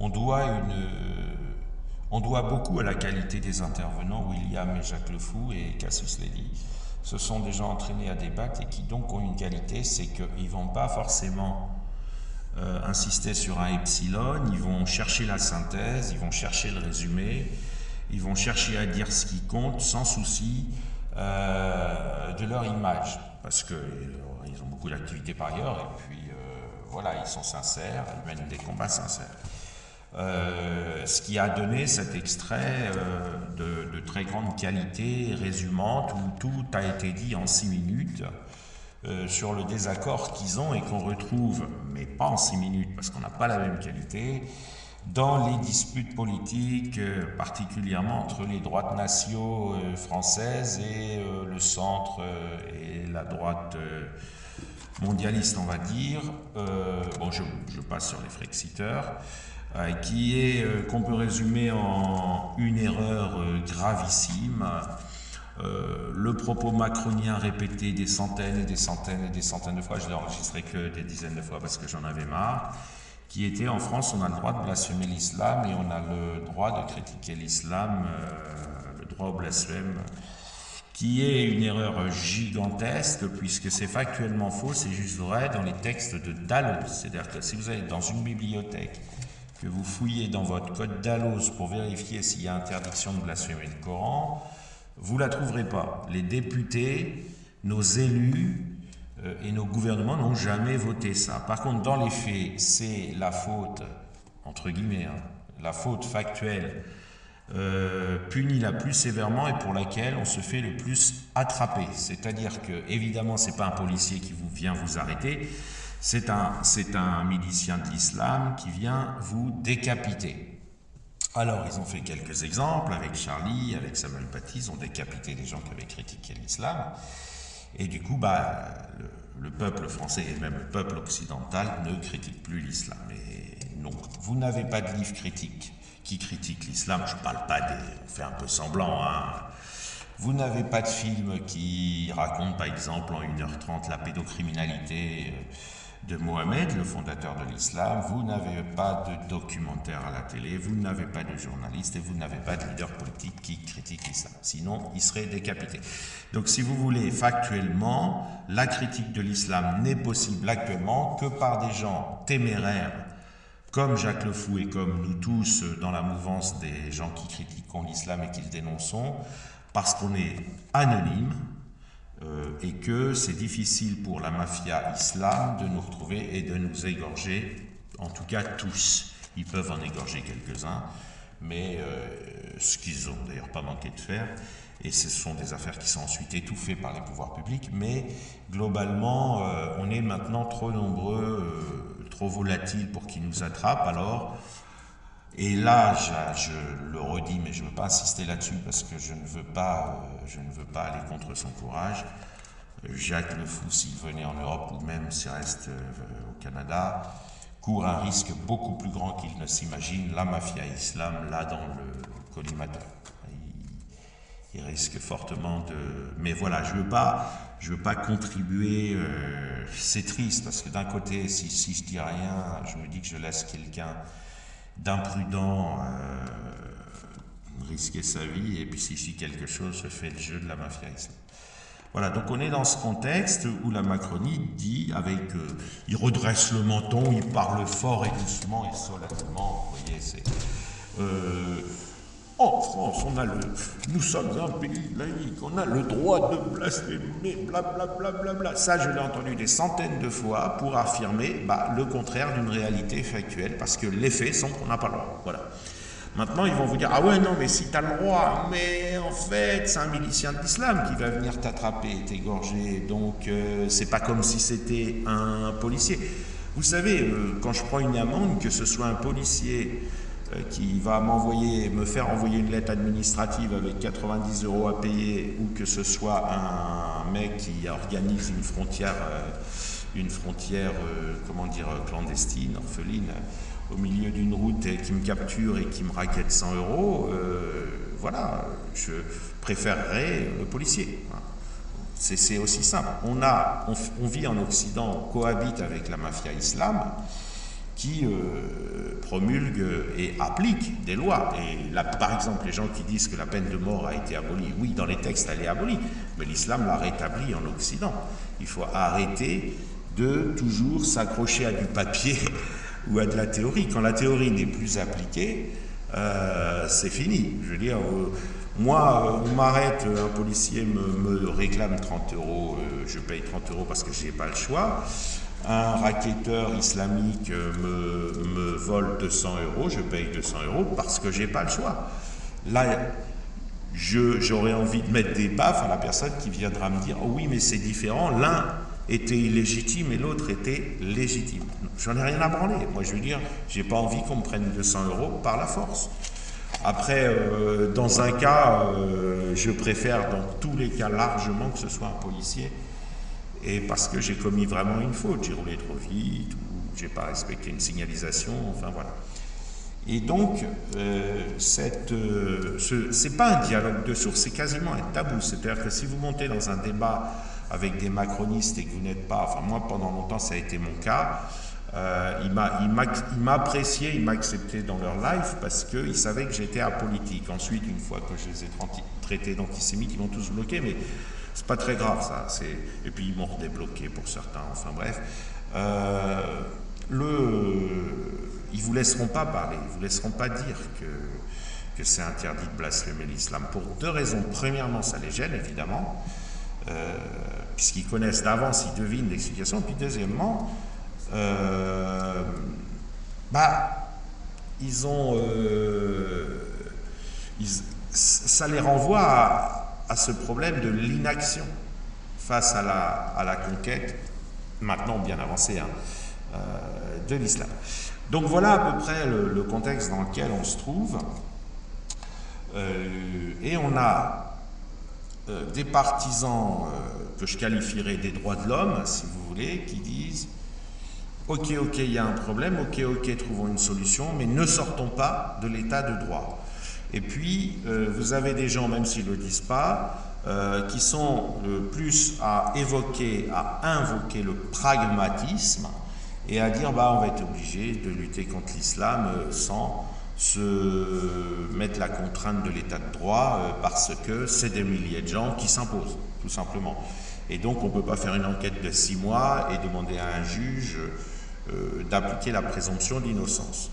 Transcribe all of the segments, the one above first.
On doit on doit beaucoup à la qualité des intervenants, William et Jacques Le Fou et Cassius Lely. Ce sont des gens entraînés à débattre et qui donc ont une qualité, c'est qu'ils ne vont pas forcément insister sur un epsilon, ils vont chercher la synthèse, ils vont chercher le résumé, ils vont chercher à dire ce qui compte sans souci de leur image, parce qu'ils ont beaucoup d'activités par ailleurs, et puis voilà, ils sont sincères, ils mènent des combats sincères. Ce qui a donné cet extrait de très grande qualité, résumante, où tout a été dit en 6 minutes sur le désaccord qu'ils ont et qu'on retrouve, mais pas en 6 minutes parce qu'on n'a pas la même qualité, dans les disputes politiques, particulièrement entre les droites nationaux françaises et le centre et la droite mondialiste, on va dire. Bon, je passe sur les Frexiteurs. Qu'on peut résumer en une erreur gravissime. Le propos macronien répété des centaines et des centaines et des centaines de fois, je l'ai enregistré que des dizaines de fois parce que j'en avais marre, qui était: en France on a le droit de blasphémer l'islam et on a le droit de critiquer l'islam, le droit au blasphème, qui est une erreur gigantesque puisque c'est factuellement faux, c'est juste vrai dans les textes de Dallos. C'est-à-dire que si vous allez dans une bibliothèque, que vous fouillez dans votre code Dallos pour vérifier s'il y a interdiction de blasphémer le Coran, vous ne la trouverez pas. Les députés, nos élus et nos gouvernements n'ont jamais voté ça. Par contre, dans les faits, c'est la faute, entre guillemets, la faute factuelle punie la plus sévèrement et pour laquelle on se fait le plus attraper. C'est-à-dire que, évidemment, ce n'est pas un policier qui vient vous arrêter, c'est un milicien de l'islam qui vient vous décapiter. Alors, ils ont fait quelques exemples avec Charlie, avec Samuel Paty, ils ont décapité des gens qui avaient critiqué l'islam. Et du coup, le peuple français et même le peuple occidental ne critique plus l'islam. Et non, vous n'avez pas de livre critique qui critique l'islam. Je ne parle pas on fait un peu semblant, hein. Vous n'avez pas de film qui raconte, par exemple, en 1h30 la pédocriminalité de Mohamed, le fondateur de l'islam. Vous n'avez pas de documentaire à la télé, vous n'avez pas de journaliste et vous n'avez pas de leader politique qui critique l'islam. Sinon, il serait décapité. Donc, si vous voulez, factuellement, la critique de l'islam n'est possible actuellement que par des gens téméraires comme Jacques Le Fou et comme nous tous dans la mouvance des gens qui critiquons l'islam et qui le dénonçons, parce qu'on est anonyme et que c'est difficile pour la mafia islam de nous retrouver et de nous égorger, en tout cas tous. Ils peuvent en égorger quelques-uns, mais ce qu'ils ont d'ailleurs pas manqué de faire, et ce sont des affaires qui sont ensuite étouffées par les pouvoirs publics, mais globalement, on est maintenant trop nombreux, trop volatiles pour qu'ils nous attrapent, alors... Et là, je le redis, mais je ne veux pas insister là-dessus parce que je ne veux pas aller contre son courage. Jacques Le Fou, s'il venait en Europe ou même s'il reste au Canada, court un risque beaucoup plus grand qu'il ne s'imagine. La mafia islam, là, dans le collimateur. Il risque fortement de... Mais voilà, je veux pas contribuer... c'est triste parce que d'un côté, si je dis rien, je me dis que je laisse quelqu'un d'imprudent risquer sa vie, et puis si je dis quelque chose, je fais le jeu de la mafia islam. Voilà, donc on est dans ce contexte où la Macronie dit, il redresse le menton, il parle fort et doucement et solennellement, vous voyez, c'est... en France, nous sommes un pays laïque, on a le droit de blasphémer, blablabla. Bla, bla, bla. Ça, je l'ai entendu des centaines de fois pour affirmer le contraire d'une réalité factuelle, parce que les faits sont qu'on n'a pas le droit. Voilà. Maintenant, ils vont vous dire: ah ouais, non, mais si t'as le droit, mais en fait, c'est un milicien de l'islam qui va venir t'attraper et t'égorger, donc c'est pas comme si c'était un policier. Vous savez, quand je prends une amende, que ce soit un policier qui va me faire envoyer une lettre administrative avec 90 € à payer, ou que ce soit un mec qui organise une frontière clandestine, orpheline, au milieu d'une route et qui me capture et qui me raquette 100 €, voilà, je préférerais le policier. C'est aussi simple. On vit en Occident, on cohabite avec la mafia islam, qui promulgue et applique des lois. Et là, par exemple, les gens qui disent que la peine de mort a été abolie, oui, dans les textes, elle est abolie, mais l'islam l'a rétablie en Occident. Il faut arrêter de toujours s'accrocher à du papier ou à de la théorie. Quand la théorie n'est plus appliquée, c'est fini. Je veux dire, moi, on m'arrête, un policier me réclame 30 €, je paye 30 € parce que je n'ai pas le choix. Un racketteur islamique me vole 200 €, je paye 200 € parce que je n'ai pas le choix. Là, j'aurais envie de mettre des baffes à la personne qui viendra me dire « Oh oui, mais c'est différent, l'un était illégitime et l'autre était légitime. » J'en ai rien à branler. Moi, je veux dire, j'ai pas envie qu'on me prenne 200 € par la force. Après, dans un cas, je préfère dans tous les cas largement que ce soit un policier, et parce que j'ai commis vraiment une faute, j'ai roulé trop vite, ou j'ai pas respecté une signalisation, enfin voilà. Et donc, c'est pas un dialogue de sourds, c'est quasiment un tabou. C'est-à-dire que si vous montez dans un débat avec des macronistes et que vous n'êtes pas, enfin moi pendant longtemps ça a été mon cas, il m'a apprécié, il m'a accepté dans leur live parce qu'ils savaient que j'étais apolitique. Ensuite, une fois que je les ai traités d'antisémites, ils m'ont tous bloqué, mais c'est pas très grave ça. Et puis ils m'ont redébloqué pour certains, enfin bref. Ils vous laisseront pas parler, ils vous laisseront pas dire que c'est interdit de blasphémer l'islam pour deux raisons. Premièrement, ça les gêne évidemment, puisqu'ils connaissent d'avance, ils devinent l'explication. Puis deuxièmement, ça les renvoie à ce problème de l'inaction face à la conquête, maintenant bien avancée, de l'islam. Donc voilà à peu près le contexte dans lequel on se trouve. Et on a des partisans que je qualifierais des droits de l'homme, si vous voulez, qui disent ok, il y a un problème, ok, trouvons une solution, mais ne sortons pas de l'état de droit. Et puis, vous avez des gens, même s'ils ne le disent pas, qui sont plus à invoquer le pragmatisme et à dire on va être obligé de lutter contre l'islam sans se mettre la contrainte de l'état de droit parce que c'est des milliers de gens qui s'imposent, tout simplement. Et donc, on ne peut pas faire une enquête de 6 mois et demander à un juge d'appliquer la présomption d'innocence.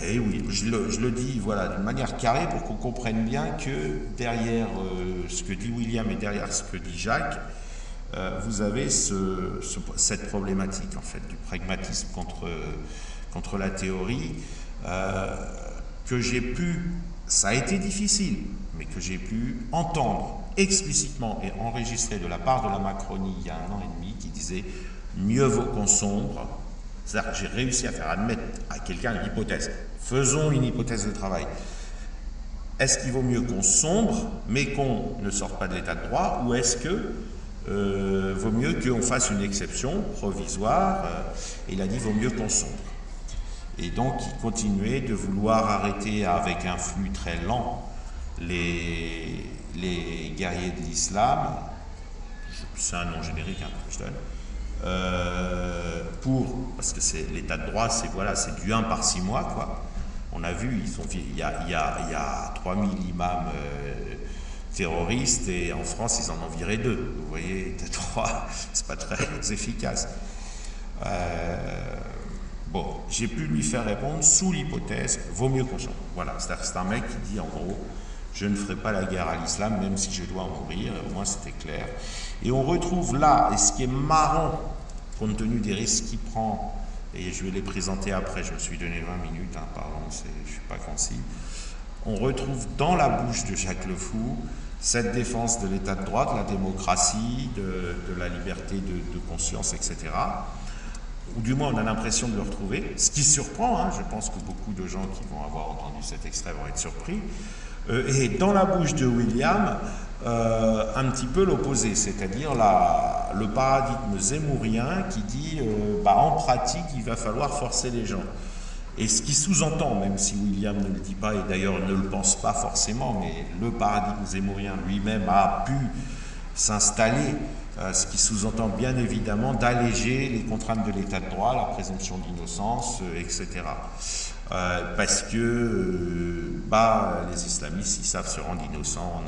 Et oui, je le dis voilà, d'une manière carrée pour qu'on comprenne bien que derrière ce que dit William et derrière ce que dit Jacques, vous avez cette problématique en fait du pragmatisme contre la théorie que j'ai pu, ça a été difficile, mais que j'ai pu entendre explicitement et enregistrer de la part de la Macronie il y a 1 an et demi qui disait mieux vaut qu'on sombre. C'est-à-dire que j'ai réussi à faire admettre à quelqu'un une hypothèse. Faisons une hypothèse de travail. Est-ce qu'il vaut mieux qu'on sombre, mais qu'on ne sorte pas de l'état de droit, ou est-ce que vaut mieux qu'on fasse une exception provisoire et il a dit vaut mieux qu'on sombre. Et donc il continuait de vouloir arrêter avec un flux très lent les guerriers de l'islam, c'est un nom générique que je donne, parce que c'est l'état de droit, c'est du 1 par 6 mois, quoi. On a vu, il y a 3000 imams terroristes et en France ils en ont viré 2. Vous voyez, 3, c'est pas très efficace. Bon, j'ai pu lui faire répondre sous l'hypothèse vaut mieux qu'on change. Voilà, c'est un mec qui dit en gros je ne ferai pas la guerre à l'islam même si je dois mourir, au moins c'était clair. Et on retrouve là, et ce qui est marrant compte tenu des risques qu'il prend, et je vais les présenter après, je me suis donné 20 minutes, pardon, je ne suis pas concis. On retrouve dans la bouche de Jacques Le Fou cette défense de l'état de droit, de la démocratie, de la liberté de conscience, etc. Ou du moins on a l'impression de le retrouver, ce qui surprend, je pense que beaucoup de gens qui vont avoir entendu cet extrait vont être surpris. Et dans la bouche de William, un petit peu l'opposé, c'est-à-dire le paradigme zémourien qui dit en pratique il va falloir forcer les gens. Et ce qui sous-entend, même si William ne le dit pas et d'ailleurs ne le pense pas forcément, mais le paradigme zémourien lui-même a pu s'installer ce qui sous-entend bien évidemment d'alléger les contraintes de l'état de droit, la présomption d'innocence, etc. Parce que les islamistes, ils savent se rendre innocents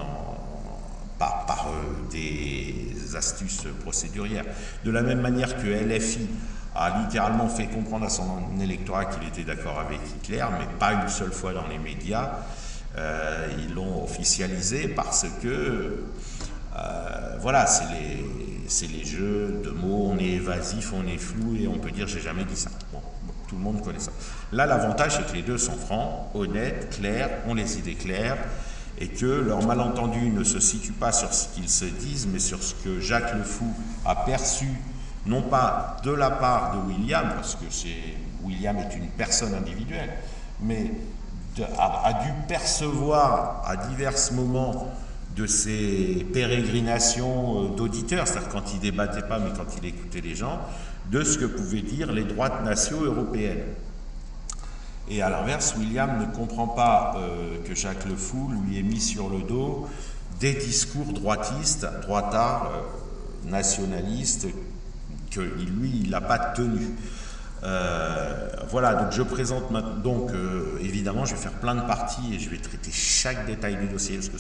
par des astuces procédurières. De la même manière que LFI a littéralement fait comprendre à son électorat qu'il était d'accord avec Hitler, mais pas une seule fois dans les médias. Ils l'ont officialisé parce que voilà, c'est les jeux de mots, on est évasif, on est flou et on peut dire j'ai jamais dit ça. Bon, tout le monde connaît ça. Là, l'avantage, c'est que les deux sont francs, honnêtes, clairs, ont les idées claires et que leur malentendu ne se situe pas sur ce qu'ils se disent, mais sur ce que Jacques Le Fou a perçu, non pas de la part de William, parce que William est une personne individuelle, mais a dû percevoir à divers moments de ses pérégrinations d'auditeurs, c'est-à-dire quand il débattait pas, mais quand il écoutait les gens, de ce que pouvaient dire les droites nationaux européennes. Et à l'inverse, William ne comprend pas que Jacques Le Fou lui ait mis sur le dos des discours droitistes, droitards, nationalistes, que lui, il n'a pas tenu. Voilà, donc je présente maintenant, donc évidemment je vais faire plein de parties et je vais traiter chaque détail du dossier parce que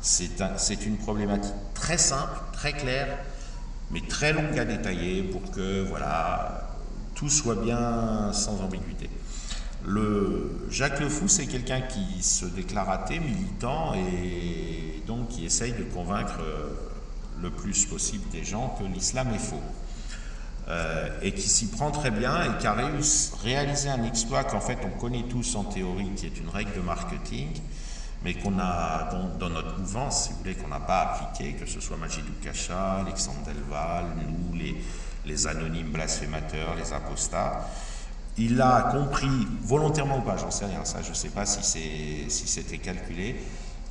c'est une problématique très simple, très claire, mais très longue à détailler pour que voilà, tout soit bien sans ambiguïté. Jacques Le Fou, c'est quelqu'un qui se déclare athée, militant et donc qui essaye de convaincre le plus possible des gens que l'islam est faux. Et qui s'y prend très bien et qui a réalisé un exploit qu'en fait on connaît tous en théorie, qui est une règle de marketing, mais qu'on a dans notre mouvance, si vous voulez, qu'on n'a pas appliqué, que ce soit Majidou Kacha, Alexandre Delval, nous, les anonymes blasphémateurs, les apostats. Il a compris, volontairement ou pas, j'en sais rien, ça je ne sais pas si c'était calculé,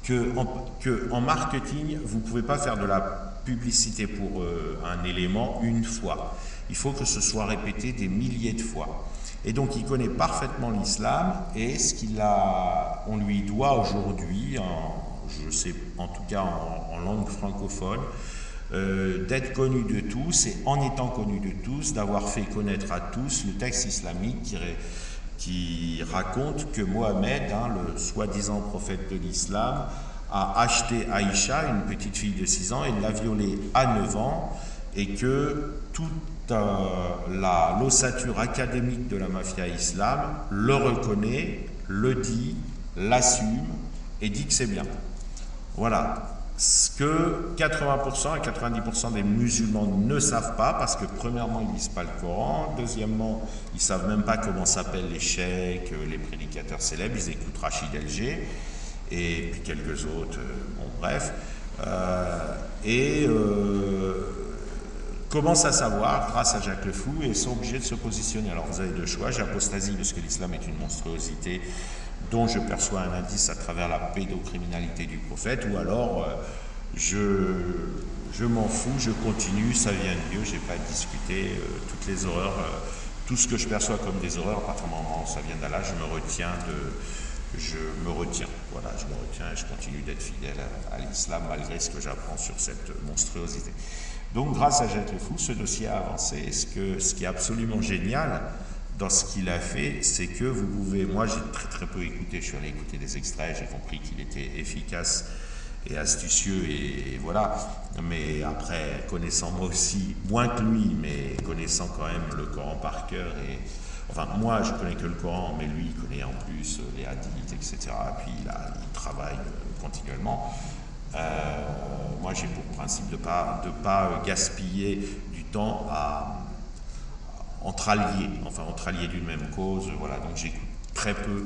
qu'en marketing, vous ne pouvez pas faire de la publicité pour un élément une fois. Il faut que ce soit répété des milliers de fois. Et donc il connaît parfaitement l'islam et on lui doit aujourd'hui, je sais en tout cas en langue francophone, d'être connu de tous et en étant connu de tous, d'avoir fait connaître à tous le texte islamique qui raconte que Mohammed, le soi-disant prophèt de l'islam, a acheté Aïcha, une petite fille de 6 ans, et l'a violée à 9 ans, et que toute l'ossature académique de la mafia islam le reconnaît, le dit, l'assume, et dit que c'est bien. Voilà. Ce que 80% à 90% des musulmans ne savent pas, parce que premièrement, ils ne lisent pas le Coran, deuxièmement, ils ne savent même pas comment s'appellent les cheikh, les prédicateurs célèbres, ils écoutent Rachid El-G, et puis quelques autres, bon bref, commencent à savoir, grâce à Jacques Le Fou, et sont obligés de se positionner. Alors vous avez deux choix, j'apostasie parce que l'islam est une monstruosité dont je perçois un indice à travers la pédocriminalité du prophète, ou alors je m'en fous, je continue, ça vient de Dieu, j'ai pas à discuter, toutes les horreurs, tout ce que je perçois comme des horreurs, à partir du moment où ça vient d'Allah, je me retiens, voilà, je me retiens et je continue d'être fidèle à l'islam malgré ce que j'apprends sur cette monstruosité. Donc grâce à Jacques Le Fou, ce dossier a avancé. Ce qui est absolument génial dans ce qu'il a fait, c'est que vous pouvez, moi j'ai très peu écouté, je suis allé écouter des extraits, j'ai compris qu'il était efficace et astucieux et voilà, mais après connaissant moi aussi, moins que lui, mais connaissant quand même le Coran par cœur enfin, moi, je connais que le Coran, mais lui, il connaît en plus les hadiths, etc. Et puis, il travaille continuellement. Moi, j'ai pour principe de pas gaspiller du temps entre alliés d'une même cause. Voilà, donc j'écoute très peu.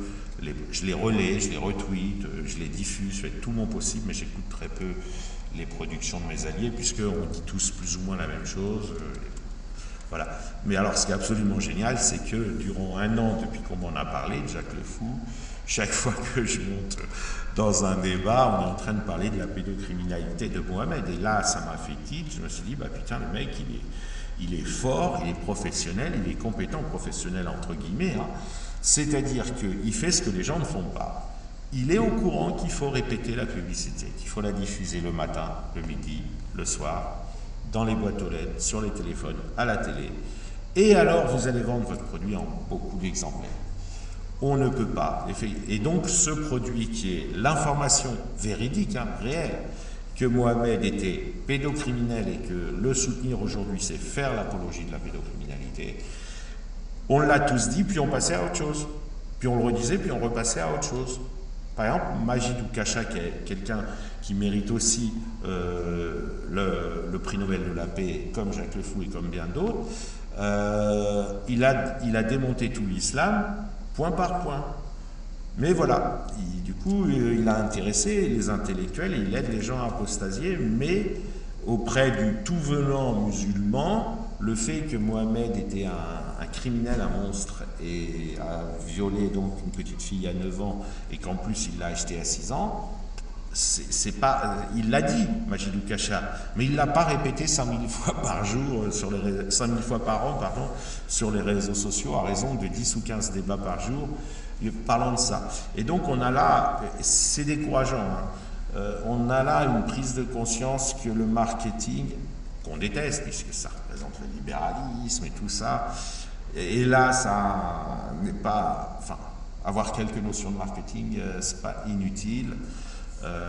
Je les relais, je les retweet, je les diffuse, je fais tout mon possible, mais j'écoute très peu les productions de mes alliés, puisqu'on dit tous plus ou moins la même chose. Voilà. Mais alors, ce qui est absolument génial, c'est que durant 1 an, depuis qu'on m'en a parlé, de Jacques Le Fou, chaque fois que je monte dans un débat, on est en train de parler de la pédocriminalité de Mohammed. Et là, ça m'a fait tilt. Je me suis dit, putain, le mec, il est fort, il est professionnel, il est compétent, professionnel entre guillemets. C'est-à-dire qu'il fait ce que les gens ne font pas. Il est au courant qu'il faut répéter la publicité, qu'il faut la diffuser le matin, le midi, le soir, dans les boîtes aux lettres, sur les téléphones, à la télé. Et alors, vous allez vendre votre produit en beaucoup d'exemplaires. On ne peut pas. Et donc, ce produit qui est l'information véridique, réelle, que Mohamed était pédocriminel et que le soutenir aujourd'hui, c'est faire l'apologie de la pédocriminalité, on l'a tous dit, puis on passait à autre chose. Puis on le redisait, puis on repassait à autre chose. Par exemple, Majidou Kacha, qui est quelqu'un qui mérite aussi le prix Nobel de la paix, comme Jacques Le Fou et comme bien d'autres, il a démonté tout l'islam, point par point. Mais voilà, du coup, il a intéressé les intellectuels et il aide les gens à apostasier, mais auprès du tout venant musulman, le fait que Mohamed était un criminel, un monstre, et a violé donc une petite fille à 9 ans, et qu'en plus il l'a achetée à 6 ans, c'est pas, il l'a dit, Majidou Kacha, mais il ne l'a pas répété 5000 fois par jour, 5000 fois par an, pardon, sur les réseaux sociaux, à raison de 10 ou 15 débats par jour, parlant de ça. Et donc on a là, c'est décourageant, on a là une prise de conscience que le marketing, qu'on déteste, puisque ça représente le libéralisme et tout ça, et là, ça n'est pas, enfin, avoir quelques notions de marketing, c'est pas inutile.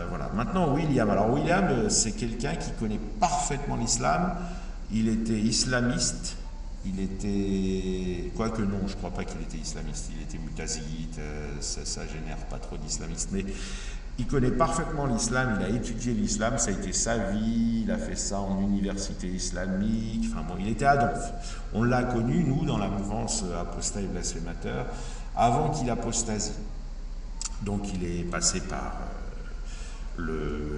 Voilà. Maintenant, William. Alors, William, c'est quelqu'un qui connaît parfaitement l'islam. Il était islamiste. Il était... Quoique non, je ne crois pas qu'il était islamiste. Il était mutazilite. Ça génère pas trop d'islamistes. Mais il connaît parfaitement l'islam. Il a étudié l'islam. Ça a été sa vie. Il a fait ça en université islamique. Enfin bon, il était à Donf. On l'a connu, nous, dans la mouvance apostat et blasphémateur, avant qu'il apostasie. Donc, il est passé par...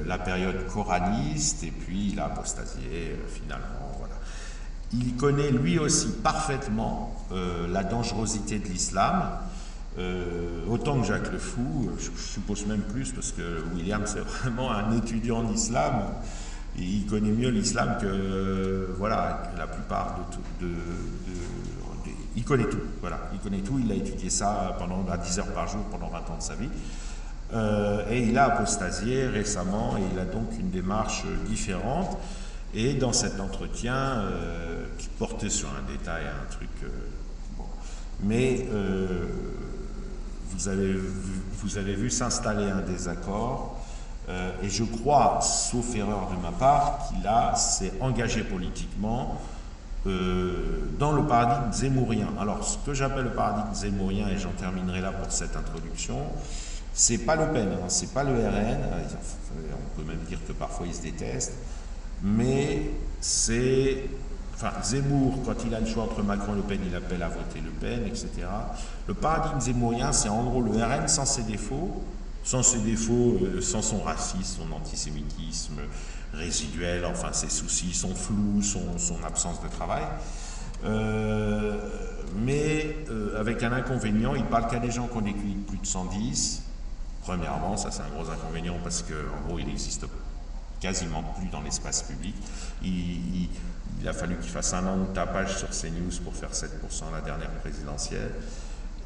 la période coraniste, et puis il a apostasié finalement, voilà. Il connaît lui aussi parfaitement la dangerosité de l'islam, autant que Jacques Le Fou, je suppose même plus, parce que William c'est vraiment un étudiant d'islam, et il connaît mieux l'islam que voilà, la plupart il connaît tout, voilà, il connaît tout, il a étudié ça à 10 heures par jour pendant 20 ans de sa vie. Et il a apostasié récemment et il a donc une démarche différente. Et dans cet entretien, qui portait sur un détail, un truc... bon. Mais vous avez vu s'installer un désaccord. Et je crois, sauf erreur de ma part, qu'il s'est engagé politiquement dans le paradigme zémourien. Alors, ce que j'appelle le paradigme zémourien, et j'en terminerai là pour cette introduction, c'est pas Le Pen, c'est pas le RN, on peut même dire que parfois ils se détestent, mais c'est... Enfin, Zemmour, quand il a le choix entre Macron et Le Pen, il appelle à voter Le Pen, etc. Le paradigme zémourien, c'est en gros le RN sans ses défauts, sans son racisme, son antisémitisme résiduel, enfin ses soucis, son flou, son absence de travail. Mais avec un inconvénient, il parle qu'à des gens qui ont des QI de plus de 110. Premièrement, ça c'est un gros inconvénient parce qu'en gros il n'existe quasiment plus dans l'espace public. Il a fallu qu'il fasse un an de tapage sur CNews pour faire 7% la dernière présidentielle.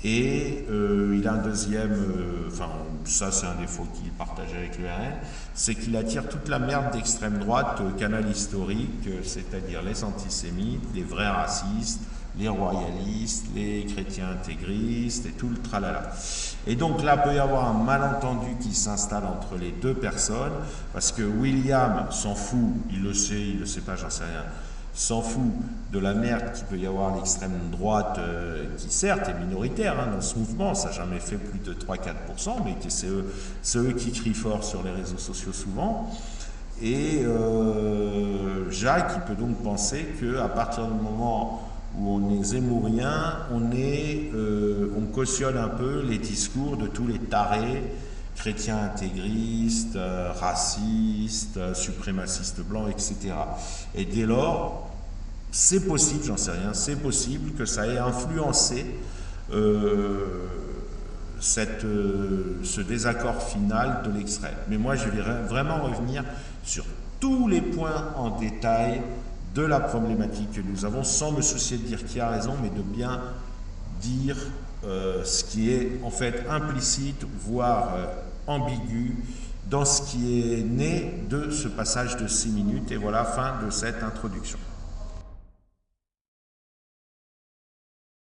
Et il a un deuxième, enfin ça c'est un défaut qu'il partage avec le RN, c'est qu'il attire toute la merde d'extrême droite au canal historique, c'est-à-dire les antisémites, les vrais racistes, les royalistes, les chrétiens intégristes et tout le tralala. Et donc là, peut y avoir un malentendu qui s'installe entre les deux personnes, parce que William s'en fout, il le sait pas, j'en sais rien, s'en fout de la merde qu'il peut y avoir à l'extrême droite, qui certes est minoritaire dans ce mouvement, ça n'a jamais fait plus de 3-4%, mais c'est eux qui crient fort sur les réseaux sociaux souvent. Et Jacques, il peut donc penser qu'à partir du moment où on est zémourien, on cautionne un peu les discours de tous les tarés, chrétiens intégristes, racistes, suprémacistes blancs, etc. Et dès lors, c'est possible, j'en sais rien, c'est possible que ça ait influencé ce désaccord final de l'extrême. Mais moi, je vais vraiment revenir sur tous les points en détail de la problématique que nous avons, sans me soucier de dire qui a raison, mais de bien dire ce qui est en fait implicite, voire ambigu, dans ce qui est né de ce passage de 6 minutes. Et voilà, fin de cette introduction.